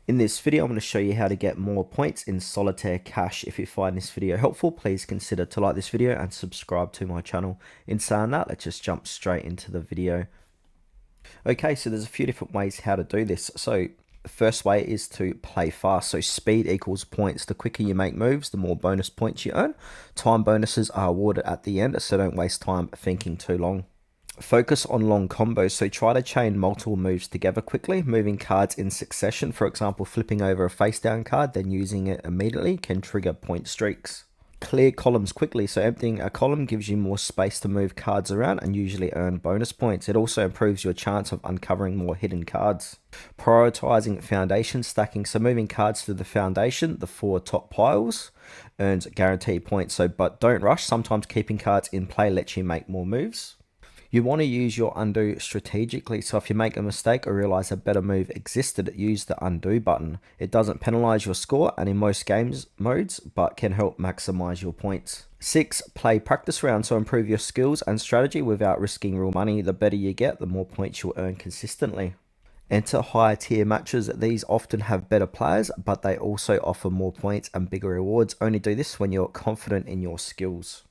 In this video, I'm going to show you how to get more points in Solitaire Cash. If you find this video helpful, please consider to like this video and subscribe to my channel. In saying that, let's just jump straight into the video. Okay, so there's a few different ways how to do this. So the first way is to play fast. So speed equals points. The quicker you make moves, the more bonus points you earn. Time bonuses are awarded at the end, so don't waste time thinking too long. Focus on long combos, so try to chain multiple moves together quickly. Moving cards in succession, for example flipping over a face down card then using it immediately, can trigger point streaks. Clear columns quickly, so emptying a column gives you more space to move cards around and usually earn bonus points. It also improves your chance of uncovering more hidden cards. Prioritizing foundation stacking, so moving cards to the foundation, the 4 top piles, earns guaranteed points. But don't rush, sometimes keeping cards in play lets you make more moves. You want to use your undo strategically, so if you make a mistake or realize a better move existed, use the undo button. It doesn't penalize your score and in most games modes, but can help maximize your points. 6. Play practice rounds, so improve your skills and strategy without risking real money. The better you get, the more points you'll earn consistently. Enter higher tier matches. These often have better players, but they also offer more points and bigger rewards. Only do this when you're confident in your skills.